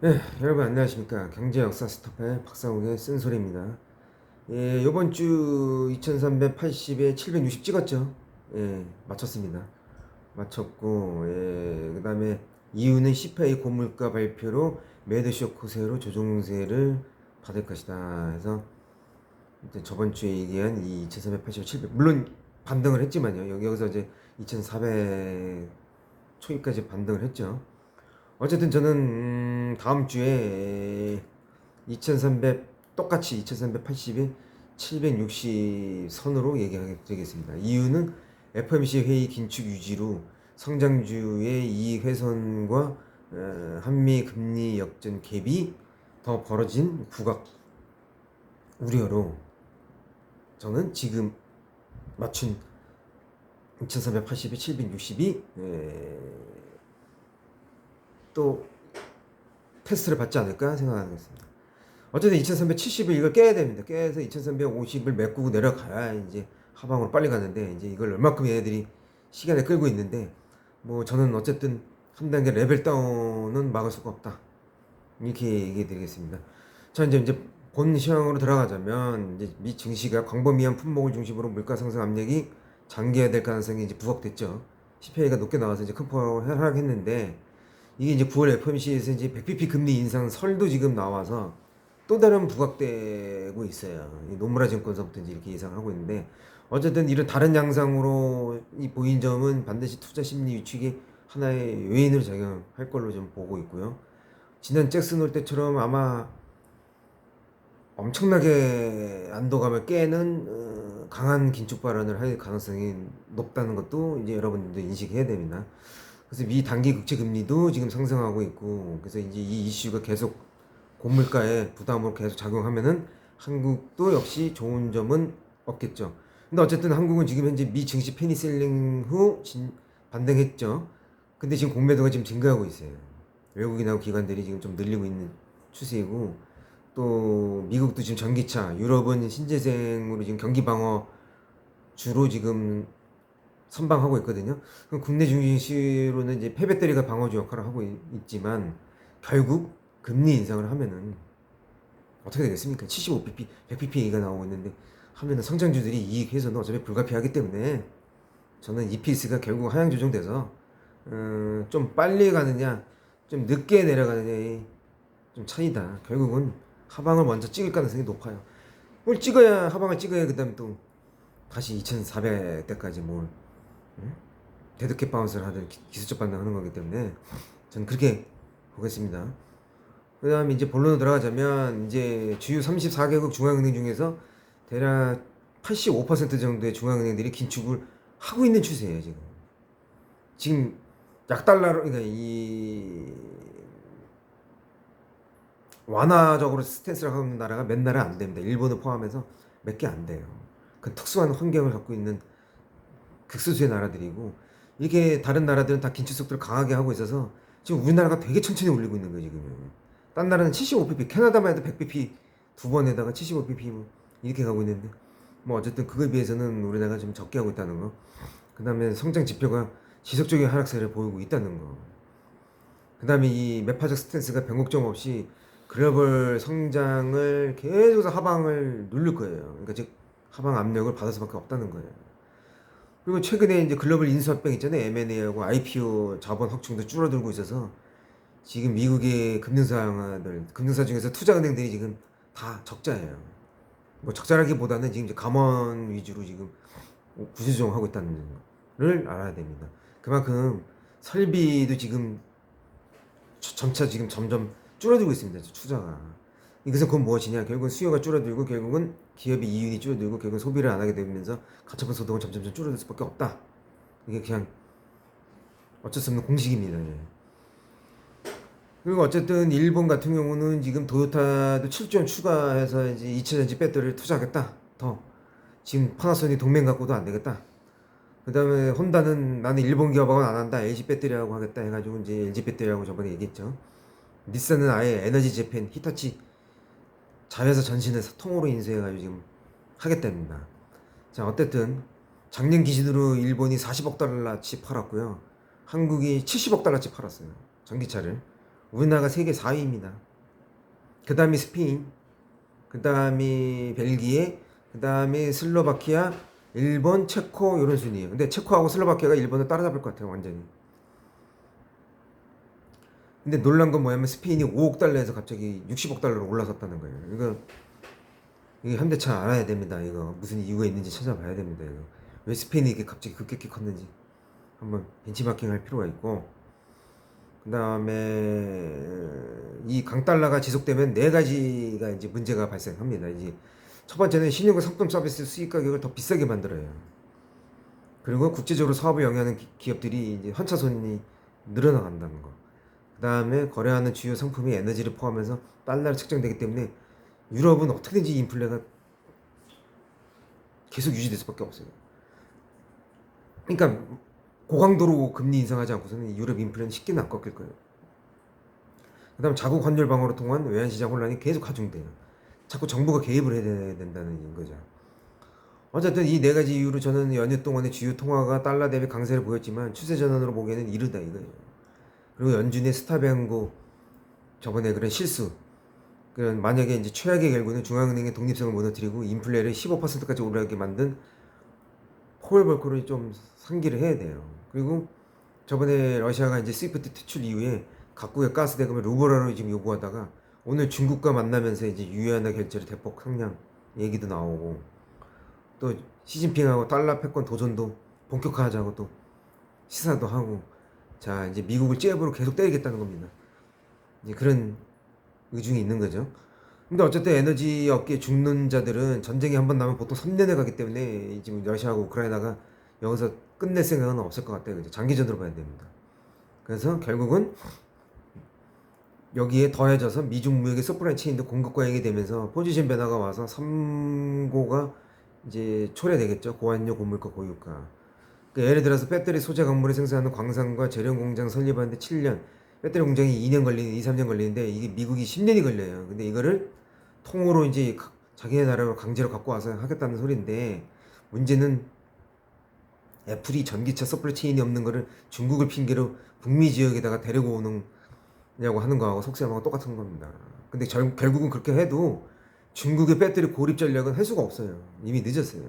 네, 여러분 안녕하십니까. 경제역사 스토퍼의 박상욱의 쓴소리입니다. 예, 요번 주 2380에 760 찍었죠. 예, 맞췄습니다. 맞췄고, 예, 그 다음에 이유는 CPI 고물가 발표로 매드쇼크 호세로 조종세를 받을 것이다 해서 이제 저번 주에 얘기한 이 2380에 700 물론 반등을 했지만요. 여기서 이제 2400 초입까지 반등을 했죠. 어쨌든 저는 다음 주에 2300 똑같이 2380에 760 선으로 얘기하게 되겠습니다. 이유는 FOMC 회의 긴축 유지로 성장주의 이익 훼손과 한미 금리 역전 갭이 더 벌어진 국악 우려로 저는 지금 맞춘 2380에 760이 또 테스트를 받지 않을까 생각하겠습니다. 어쨌든 2370을 이걸 깨야 됩니다. 깨서 2350을 메꾸고 내려가야 이제 하방으로 빨리 가는데 이제 이걸 얼마큼 얘네들이 시간을 끌고 있는데 뭐 저는 어쨌든 한 단계 레벨 다운은 막을 수가 없다. 이렇게 얘기해 드리겠습니다. 자, 이제 본 시황으로 들어가자면 이제 미 증시가 광범위한 품목을 중심으로 물가 상승 압력이 장기화될 가능성이 이제 부각됐죠. CPI가 높게 나와서 이제 큰 폭으로 하락했는데 이게 이제 9월 FOMC에서 이제 100bp 금리 인상 설도 지금 나와서 또 다른 부각되고 있어요. 노무라증권서부터 이제 이렇게 예상하고 있는데 어쨌든 이런 다른 양상으로 이 보인 점은 반드시 투자 심리 위축이 하나의 요인으로 작용할 걸로 좀 보고 있고요. 지난 잭슨 올 때처럼 아마 엄청나게 안도감을 깨는 강한 긴축 발언을 할 가능성이 높다는 것도 이제 여러분들도 인식해야 됩니다. 그래서 미 단기 국채 금리도 지금 상승하고 있고, 그래서 이제 이 이슈가 계속 고물가에 부담으로 계속 작용하면은 한국도 역시 좋은 점은 없겠죠. 근데 어쨌든 한국은 지금 현재 미 증시 페니셀링 후 반등했죠. 근데 지금 공매도가 지금 증가하고 있어요. 외국인하고 기관들이 지금 좀 늘리고 있는 추세이고, 또 미국도 지금 전기차, 유럽은 신재생으로 지금 경기 방어 주로 지금 선방하고 있거든요. 그럼 국내 증시로는 이제 폐배터리가 방어주 역할을 하고 있지만 결국 금리 인상을 하면은 어떻게 되겠습니까? 75bp, 100bp가 나오고 있는데 하면은 성장주들이 이익 회선은 어차피 불가피하기 때문에 저는 EPS가 결국 하향 조정돼서 좀 빨리 가느냐, 좀 늦게 내려가느냐의 좀 차이다. 결국은 하방을 먼저 찍을 가능성이 높아요. 뭘 찍어야 하방을 찍어야 그다음 또 다시 2,400대까지 뭘 데드캣 바운스를 하든 기술적 반등하는 거기 때문에 저는 그렇게 보겠습니다. 그 다음에 이제 본론으로 들어가자면 이제 주요 34개국 중앙은행 중에서 대략 85% 정도의 중앙은행들이 긴축을 하고 있는 추세예요. 지금 약달러로 그러니까 이 완화적으로 스탠스를 하고 있는 나라가 몇 나라 안 됩니다. 일본을 포함해서 몇 개 안 돼요. 그 특수한 환경을 갖고 있는 극소수의 나라들이고 이렇게 다른 나라들은 다 긴축 속도를 강하게 하고 있어서 지금 우리나라가 되게 천천히 올리고 있는 거예요 지금. 딴 나라는 75bp, 캐나다만 해도 100bp 두 번에다가 75bp 뭐 이렇게 가고 있는데 뭐 어쨌든 그거에 비해서는 우리나라가 좀 적게 하고 있다는 거. 그 다음에 성장 지표가 지속적인 하락세를 보이고 있다는 거. 그 다음에 이 매파적 스탠스가 변곡점 없이 글로벌 성장을 계속해서 하방을 누를 거예요. 그러니까 즉 하방 압력을 받을 수밖에 없다는 거예요. 그리고 최근에 이제 글로벌 인수합병 있잖아요. M&A하고 IPO 자본 확충도 줄어들고 있어서 지금 미국의 금융사 중에서 투자은행들이 지금 다 적자예요. 뭐 적자라기보다는 지금 이제 감원 위주로 지금 구조조정하고 있다는 걸 알아야 됩니다. 그만큼 설비도 지금 점차 지금 점점 줄어들고 있습니다. 투자가. 이것은 그건 무엇이냐? 결국은 수요가 줄어들고 결국은 기업의 이윤이 줄어들고 결국은 소비를 안 하게 되면서 가처분 소득은 점점 줄어들 수밖에 없다. 이게 그냥 어쩔 수 없는 공식입니다. 예. 그리고 어쨌든 일본 같은 경우는 지금 도요타도 7조 원 추가해서 이제 2차전지 배터리를 투자하겠다. 더 지금 파나소닉 동맹 갖고도 안 되겠다. 그 다음에 혼다는 나는 일본 기업하고는 안 한다. LG 배터리하고 하겠다 해가지고 이제 LG 배터리하고 저번에 얘기했죠. 닛산은 아예 에너지 재팬, 히타치 자회사 전신을 통으로 인수해가지고 지금 하겠답니다. 자, 어쨌든 작년 기준으로 일본이 40억 달러치 팔았고요. 한국이 70억 달러치 팔았어요. 전기차를. 우리나라가 세계 4위입니다. 그 다음이 스페인, 그 다음이 벨기에, 그 다음에 슬로바키아, 일본, 체코 이런 순이에요. 근데 체코하고 슬로바키아가 일본을 따라잡을 것 같아요, 완전히. 근데 놀란 건 뭐냐면 스페인이 5억 달러에서 갑자기 60억 달러로 올라섰다는 거예요. 이게 현대차 알아야 됩니다. 이거 무슨 이유가 있는지 찾아봐야 됩니다. 이거 왜 스페인이 이게 갑자기 급격히 컸는지 한번 벤치마킹할 필요가 있고, 그 다음에 이 강달러가 지속되면 네 가지가 이제 문제가 발생합니다. 이제 첫 번째는 신용과 상품 서비스 수익 가격을 더 비싸게 만들어요. 그리고 국제적으로 사업을 영위하는 기업들이 이제 환차손이 늘어나간다는 거. 그 다음에 거래하는 주요 상품이 에너지를 포함해서 달러로 측정되기 때문에 유럽은 어떻게든지 인플레가 계속 유지될 수밖에 없어요. 그러니까 고강도로 금리 인상하지 않고서는 유럽 인플레는 쉽게는 안 꺾일 거예요. 그 다음 자국 환율 방어로 통한 외환시장 혼란이 계속 가중돼요. 자꾸 정부가 개입을 해야 된다는 거죠. 어쨌든 이 네 가지 이유로 저는 연휴 동안의 주요 통화가 달러 대비 강세를 보였지만 추세 전환으로 보기에는 이르다 이거예요. 그리고 연준의 스타뱅고 저번에 그런 실수, 그런 만약에 이제 최악의 결과는 중앙은행의 독립성을 무너뜨리고 인플레를 15%까지 오르게 만든 포웰 볼커를 좀 상기를 해야 돼요. 그리고 저번에 러시아가 이제 스위프트 퇴출 이후에 각국의 가스 대금을 루블화로 지금 요구하다가 오늘 중국과 만나면서 이제 유엔화 결제를 대폭 상향 얘기도 나오고, 또 시진핑하고 달러 패권 도전도 본격화하자고 또 시사도 하고, 자 이제 미국을 잽으로 계속 때리겠다는 겁니다. 이제 그런 의중이 있는 거죠. 근데 어쨌든 에너지 업계 죽는 자들은 전쟁이 한 번 나면 보통 3년에 가기 때문에 지금 러시아하고 우크라이나가 여기서 끝낼 생각은 없을 것 같아요. 그죠? 장기전으로 봐야 됩니다. 그래서 결국은 여기에 더해져서 미중 무역의 서프라이 체인도 공급 과잉이 되면서 포지션 변화가 와서 3고가 이제 초래되겠죠. 고환율, 고물가, 고유가. 그러니까 예를 들어서 배터리 소재 광물을 생산하는 광산과 재련 공장 설립하는데 7년, 배터리 공장이 2년 걸리는, 2, 3년 걸리는데 이게 미국이 10년이 걸려요. 근데 이거를 통으로 이제 자기네 나라로 강제로 갖고 와서 하겠다는 소리인데, 문제는 애플이 전기차 서플라이 체인이 없는 거를 중국을 핑계로 북미 지역에다가 데리고 오느냐고 하는 거하고 속셈하고 똑같은 겁니다. 근데 결국은 그렇게 해도 중국의 배터리 고립 전략은 할 수가 없어요. 이미 늦었어요.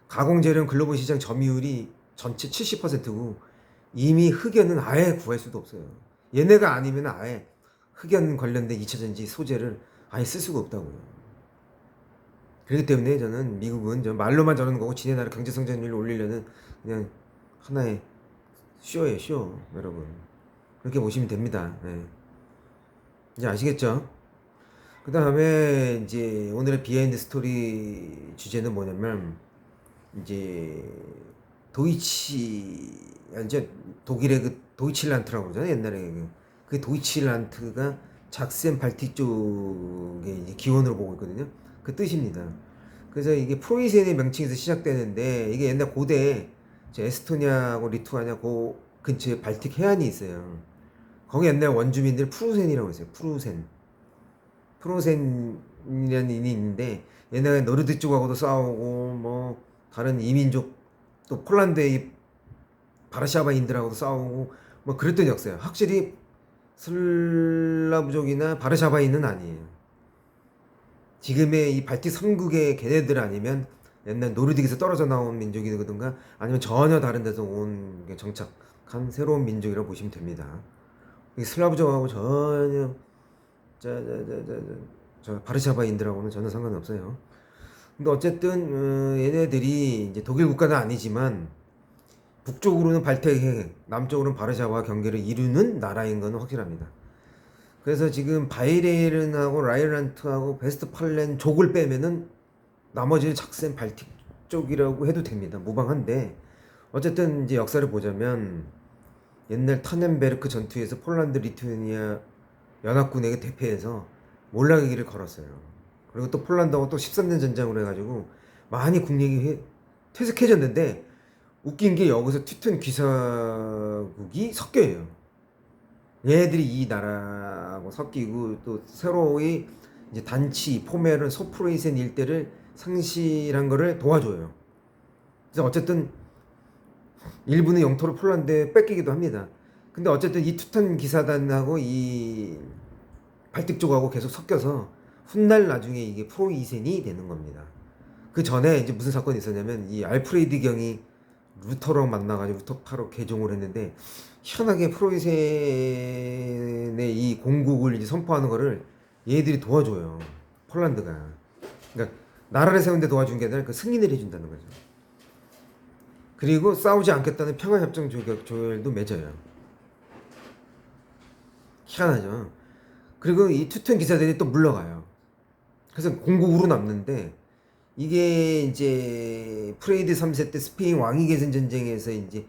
가공재료는 글로벌 시장 점유율이 전체 70%고 이미 흑연은 아예 구할 수도 없어요. 얘네가 아니면 아예 흑연 관련된 2차전지 소재를 아예 쓸 수가 없다고요. 그렇기 때문에 저는 미국은 말로만 저러는 거고 지네 나라 경제 성장률을 올리려는 그냥 하나의 쇼예요, 쇼. 여러분 그렇게 보시면 됩니다. 네. 이제 아시겠죠? 그 다음에 이제 오늘의 비하인드 스토리 주제는 뭐냐면, 이제 이제 독일의 그 도이칠란트라고 그러잖아요. 옛날에 그 도이칠란트가 작센 발틱 쪽에 이제 기원으로 보고 있거든요. 그 뜻입니다. 그래서 이게 프로이센의 명칭에서 시작되는데, 이게 옛날 고대 에스토니아하고 리투아니아 그 근처에 발틱 해안이 있어요. 거기 옛날 원주민들 프루센이라고 했어요. 프로센이라는 인이 있는데, 옛날에 노르드 쪽하고도 싸우고 뭐 다른 이민족, 또 폴란드의 바르샤바인들하고도 싸우고 뭐 그랬던 역사예요. 확실히 슬라브족이나 바르샤바인은 아니에요. 지금의 이 발틱 3국의 걔네들 아니면 옛날 노르딕에서 떨어져 나온 민족이거든가, 아니면 전혀 다른 데서 온 정착한 새로운 민족이라고 보시면 됩니다. 슬라브족하고 전혀 저 바르샤바인들하고는 전혀 상관이 없어요. 근데 어쨌든 얘네들이 이제 독일 국가는 아니지만 북쪽으로는 발트해, 남쪽으로는 바르샤바와 경계를 이루는 나라인 건 확실합니다. 그래서 지금 바이에른하고 라인란트하고 베스트팔렌 족을 빼면은 나머지는 작센 발틱 쪽이라고 해도 됩니다. 무방한데, 어쨌든 이제 역사를 보자면 옛날 타넨베르크 전투에서 폴란드, 리투아니아 연합군에게 대패해서 몰락의 길을 걸었어요. 그리고 또 폴란드하고 또 13년 전쟁으로 해가지고 많이 국력이 퇴색해졌는데, 웃긴 게 여기서 튀튼 귀사국이 섞여요. 얘네들이 이 나라하고 섞이고 또 새로이 이제 단치, 포메른, 소프로이센 일대를 상실한 거를 도와줘요. 그래서 어쨌든 일부는 영토를 폴란드에 뺏기기도 합니다. 근데 어쨌든 이 투탄 기사단하고 이 발틱 쪽하고 계속 섞여서 훗날 나중에 이게 프로이센이 되는 겁니다. 그 전에 이제 무슨 사건이 있었냐면 이 알프레드 경이 루터랑 만나가지고 루터파로 개종을 했는데 희한하게 프로이센의 이 공국을 이제 선포하는 거를 얘들이 도와줘요. 폴란드가. 그러니까 나라를 세우는데 도와준 게 아니라 그 승인을 해준다는 거죠. 그리고 싸우지 않겠다는 평화협정 조율도 맺어요. 희한하죠. 그리고 이 투튼 기사들이 또 물러가요. 그래서 공국으로 남는데 이게 이제 프레이드 3세 때 스페인 왕위 계승 전쟁에서 이제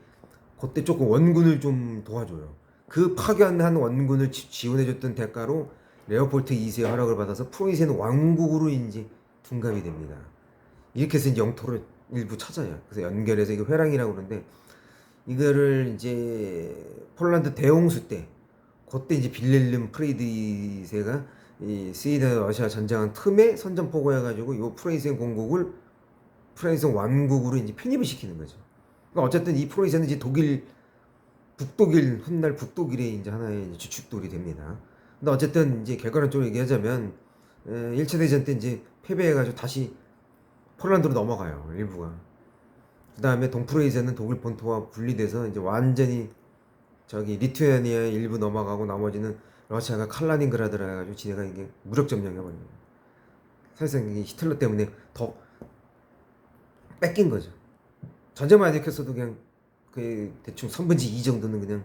그때 조금 원군을 좀 도와줘요. 그 파견한 원군을 지원해줬던 대가로 레오폴트 2세의 허락을 받아서 프로이센 왕국으로 이제 둔갑이 됩니다. 이렇게 해서 이제 영토를 일부 찾아요. 그래서 연결해서 이거 회랑이라고 그러는데 이거를 이제 폴란드 대홍수 때 그때 이제 빌렐름 프레이드 2세가 이 스웨덴 러시아 전쟁한 틈에 선전포고해가지고 요 프로이센 공국을 프로이센 왕국으로 이제 편입을 시키는 거죠. 그러니까 어쨌든 이 프로이센은 이제 독일 북독일 훗날 북독일의 이제 하나의 이제 주축돌이 됩니다. 근데 어쨌든 이제 결과론적으로 얘기하자면 1차 대전 때 이제 패배해가지고 다시 폴란드로 넘어가요. 일부가. 그 다음에 동프로이센은 독일 본토와 분리돼서 이제 완전히 저기 리투아니아의 일부 넘어가고 나머지는 러시아가 칼라닌그라드라 해가지고 지네가 이게 무력 점령해버린 거예요. 사실상 이게 히틀러 때문에 더 뺏긴 거죠. 전쟁만 안 일으켰어도 그냥 그 대충 3분의 2 정도는 그냥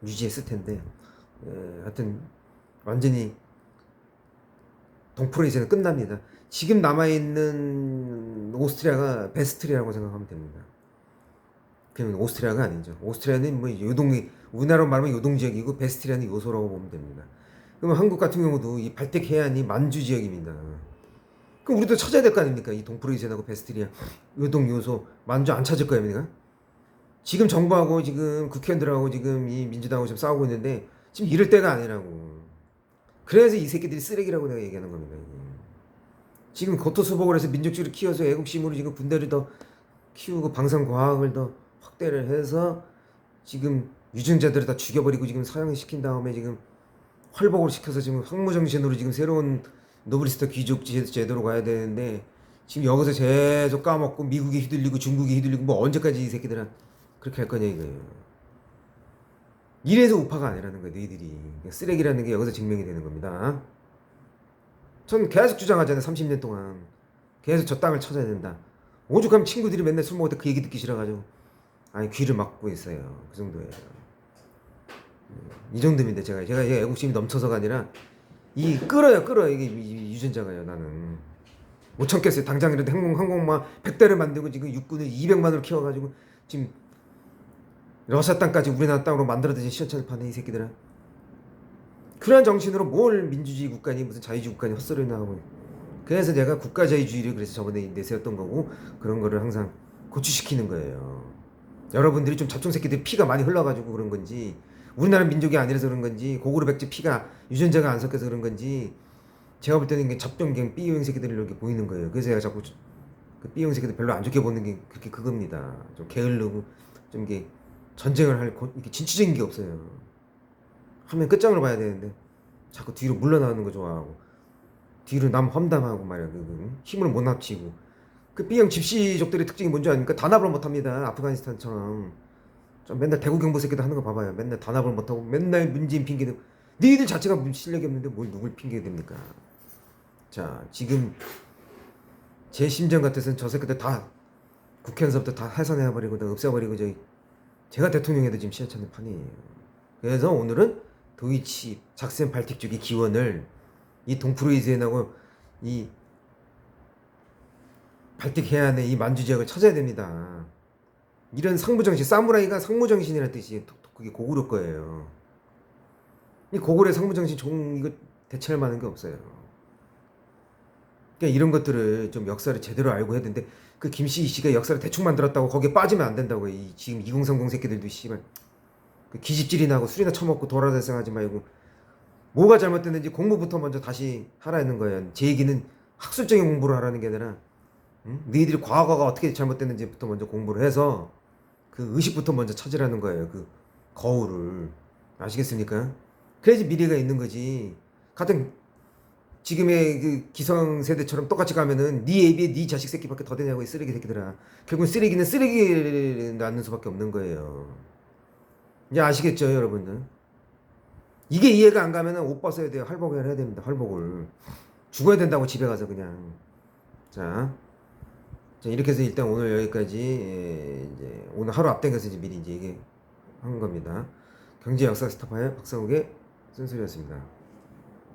유지했을 텐데 하여튼 완전히 동프로이센은 끝납니다. 지금 남아있는 오스트리아가 베스트리아라고 생각하면 됩니다. 그냥 오스트리아가 아니죠. 오스트리아는 뭐 요동이 우리나라로 말하면 요동 지역이고 베스트리아는 요소라고 보면 됩니다. 그럼 한국 같은 경우도 이 발틱 해안이 만주 지역입니다. 그럼 우리도 찾아야 될 거 아닙니까? 이 동프로이센하고 베스트리아 요동 요소 만주 안 찾을 거 아닙니까? 지금 정부하고 지금 국회의원들하고 지금 이 민주당하고 지금 싸우고 있는데 지금 이럴 때가 아니라고. 그래서 이 새끼들이 쓰레기라고 내가 얘기하는 겁니다. 지금 고토수복을 해서 민족주의를 키워서 애국심으로 지금 군대를 더 키우고 방산과학을 더 확대를 해서 지금 유증자들을 다 죽여버리고 지금 사형시킨 다음에 지금 활복을 시켜서 지금 황무정신으로 지금 새로운 노블리스트 귀족 제도로 가야 되는데 지금 여기서 계속 까먹고 미국이 휘둘리고 중국이 휘둘리고 뭐 언제까지 이 새끼들은 그렇게 할 거냐 이거예요. 이래서 우파가 아니라는 거예요. 너희들이 쓰레기라는 게 여기서 증명이 되는 겁니다. 전 계속 주장하잖아요. 30년 동안 계속 저 땅을 찾아야 된다. 오죽하면 친구들이 맨날 술 먹을 때 그 얘기 듣기 싫어가지고 아니 귀를 막고 있어요. 그 정도예요. 이 정도인데 제가 애국심이 넘쳐서가 아니라 이 끌어 이게 유전자가요. 나는 못 참겠어요. 당장이라도 항공만 100대를 만들고 지금 육군을 200만으로 키워가지고 지금 러시아 땅까지 우리나라 땅으로 만들어드신 시원찮을 판에 이 새끼들은 그런 정신으로 뭘 민주주의 국가니 무슨 자유주의 국가니 헛소리 나오고. 그래서 내가 국가자유주의를 그래서 저번에 내세웠던 거고 그런 거를 항상 고취시키는 거예요. 여러분들이 좀 잡종 새끼들 피가 많이 흘러가지고 그런 건지 우리나라 민족이 아니라서 그런 건지 고구려 백제 피가 유전자가 안 섞여서 그런 건지 제가 볼 때는 잡종 갱 B형 새끼들이 이렇게 보이는 거예요. 그래서 제가 자꾸 그 B형 새끼들 별로 안 좋게 보는 게 그렇게 그겁니다. 좀 게으르고 좀 이게 전쟁을 할 이렇게 진취적인 게 없어요. 하면 끝장을 봐야 되는데 자꾸 뒤로 물러나오는 거 좋아하고 뒤로 남 험담하고 말이야. 힘을 못 합치고 그 B형 집시족들의 특징이 뭔지 아닙니까? 단합을 못합니다. 아프가니스탄처럼 좀 맨날 대구 경보 새끼들 하는 거 봐봐요. 맨날 단합을 못하고 맨날 문재인 핑계대고 니들 자체가 실력이 없는데 뭘 누굴 핑계댑니까? 자 지금 제 심정 같아서는 저 새끼들 다 국회의원서부터 다 해산해버리고 다 없애버리고 제가 대통령 해도 지금 시야찮는 판이에요. 그래서 오늘은 도이치 작센 발틱 쪽의 기원을 이 동프로이센하고 이 발틱 해안의 이 만주 지역을 찾아야 됩니다. 이런 상부정신, 사무라이가 상무정신이라는 뜻이 그게 고구려 거예요. 이 고구려의 상무정신 이거 대체할 만한 게 없어요. 그러니까 이런 것들을 좀 역사를 제대로 알고 해야 되는데 그 김씨 이씨가 역사를 대충 만들었다고 거기에 빠지면 안 된다고. 이 지금 2030 새끼들도 씨발 그 기집질이나 하고 술이나 처먹고 돌아다니서 하지 말고 뭐가 잘못됐는지 공부부터 먼저 다시 하라는 거예요. 제 얘기는 학술적인 공부를 하라는 게 아니라 너희들이 과거가 어떻게 잘못됐는지부터 먼저 공부를 해서 그 의식부터 먼저 찾으라는 거예요. 그 거울을. 아시겠습니까? 그래야지 미래가 있는 거지. 같은 지금의 그 기성세대처럼 똑같이 가면은 네 애비에 네 자식 새끼밖에 더 되냐고 이 쓰레기 새끼들아. 결국 쓰레기는 쓰레기를 낳는 수밖에 없는 거예요. 이제 아시겠죠, 여러분들? 이게 이해가 안 가면은 옷 벗어야 돼요. 할복을 해야 됩니다. 할복을. 죽어야 된다고 집에 가서 그냥. 자, 자 이렇게 해서 일단 오늘 여기까지 이제 오늘 하루 앞당겨서 이제 미리 이제 얘기한 겁니다. 경제 역사 스타파의 박상욱의 쓴소리였습니다.